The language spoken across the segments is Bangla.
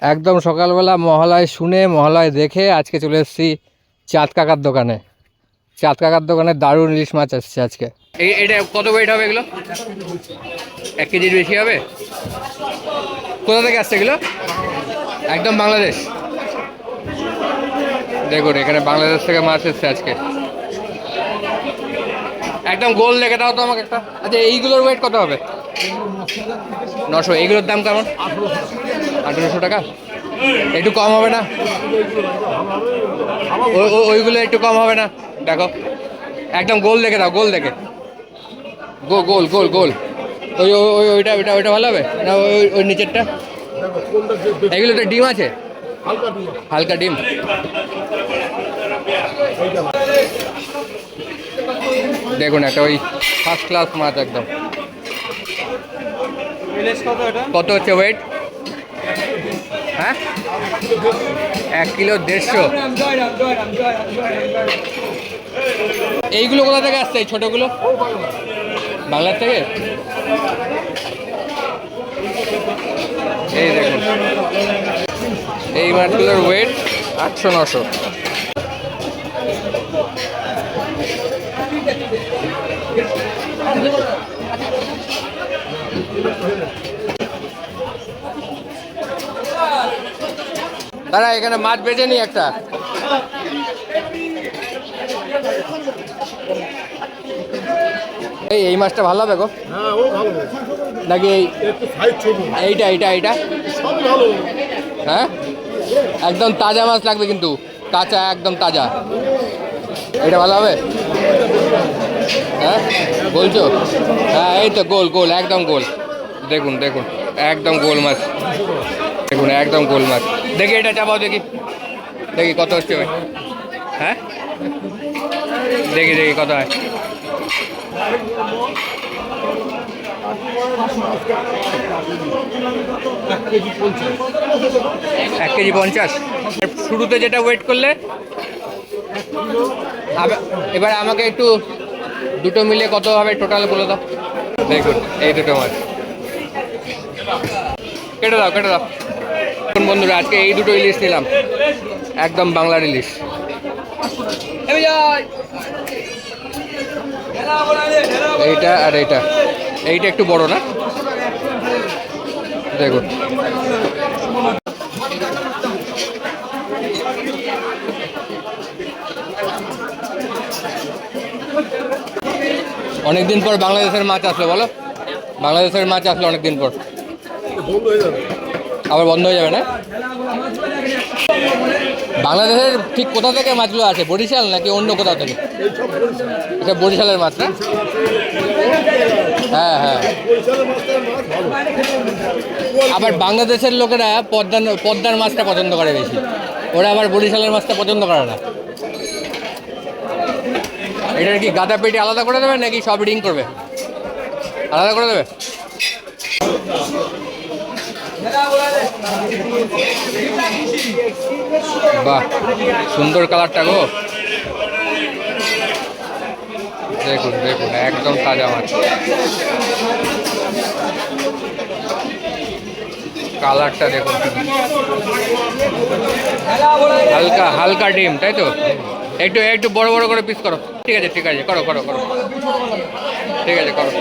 একদম সকালবেলা মহালয় শুনে মহালয় দেখে আজকে চলে এসেছি চাঁদ কাকার দোকানে। চাঁদ কাকার দোকানে দারুণ ইলিশ মাছ আসছে আজকে। এটা কত ওয়েট হবে এগুলো? 1 কেজির বেশি হবে। কোথা থেকে আসছে এগুলো? একদম বাংলাদেশ। দেখুন এখানে বাংলাদেশ থেকে মাছ এসছে আজকে। একদম গোল দেখে দাও তো আমাকে একটা। আচ্ছা এইগুলোর ওয়েট কত হবে? 900। এইগুলোর দাম কেমন? 1800 টাকা। একটু কম হবে না? ওইগুলো একটু কম হবে না? দেখো একদম গোল দেখে দাও, গোল দেখে। গোল গোল গোল। ওই ওই ওইটা ওইটা ওইটা ভালো হবে না? ওই ওই নিচেরটা। এগুলোতে ডিম আছে? হালকা ডিম। দেখুন একটা ওই ফার্স্ট ক্লাস মাছ একদম। কত হচ্ছে ওয়েট? হ্যাঁ 1 কিলো 150। এইগুলো কোথা থেকে আসছে এই ছোটোগুলো? বাংলার থেকে। এই দেখুন এই মাছগুলোর ওয়েট 800-900। দাদা এখানে মাছ বেচে নি একটা। এই মাছটা ভালো হবে গো? নাকি এইটা এইটা এইটা? হ্যাঁ একদম তাজা মাছ লাগবে কিন্তু, কাঁচা একদম তাজা। এটা ভালো হবে? হ্যাঁ বলছো? হ্যাঁ এই তো গোল গোল একদম গোল। দেখুন দেখুন একদম গোল মাছ। দেখুন একদম গোল মাছ। দেখি এটা চাপাও দেখি, দেখি কত হচ্ছে ওই। হ্যাঁ দেখি দেখি কত হয়। 1 কেজি 50। শুরুতে যেটা ওয়েট করলে এবার আমাকে একটু দুটো মিলে কত হবে টোটাল বলে দাও। দেখুন এই দুটো মাছ কেটে দাও কেটে দাও। বন্ধুরা আজকে এই দুটো ইলিশ নিলাম, একদম বাংলার ইলিশ। এইটা আর এইটা, এইটা একটু বড় না? দেখুন অনেকদিন পর বাংলাদেশের মাছ আসলো, বলো বাংলাদেশের মাছ আসলো অনেকদিন পর। আবার বন্ধ হয়ে যাবে না? বাংলাদেশের ঠিক কোথা থেকে মাছগুলো আছে? বরিশাল নাকি অন্য কোথাও থেকে? এটা বরিশালের মাছ না? হ্যাঁ হ্যাঁ। আবার বাংলাদেশের লোকেরা পদ্মার মাছটা পছন্দ করে বেশি, ওরা আবার বরিশালের মাছটা পছন্দ করে না। এটার কি গাদা পেটি আলাদা করে দেবে নাকি সব রিং করবে? আলাদা করে দেবে। বাহ সুন্দর কালারটা গো। দেখুন দেখুন একদম তাজা মাছ, কালারটা দেখুন। হালকা হালকা ডিম তাই তো? একটু একটু বড় বড় করে পিস করো। ঠিক আছে ঠিক আছে, করো করো করো, ঠিক আছে করো।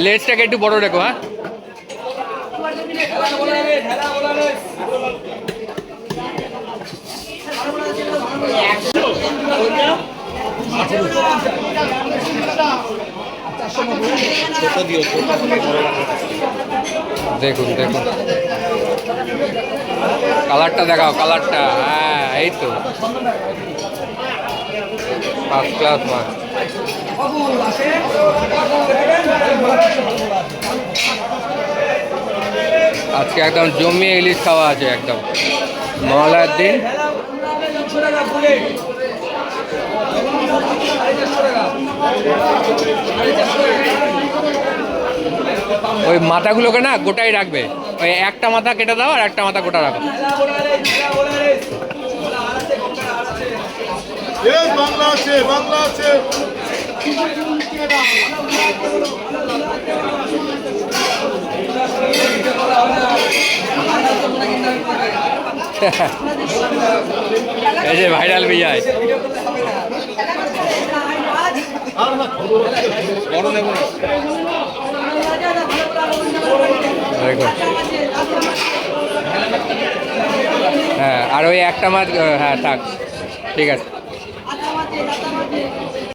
লেজটাকে একটু বড় রেখো। হ্যাঁ দেখুন দেখুন কালারটা দেখাও, কালারটা। হ্যাঁ এই তো ফার্স্ট ক্লাস মাছ। আজকে একদম জমিয়ে ইলিশ খাওয়া আছে একদম মহালয়ার দিন। ওই মাথাগুলোকে না গোটাই রাখবে, ওই একটা মাথা কেটে দাও আর একটা মাথা গোটা রাখো। বাংলা আছে, বাংলা আছে। এই যে ভাইরাল বিজয় হ্যাঁ, আর ওই একটা মাছ হ্যাঁ থাক, ঠিক আছে।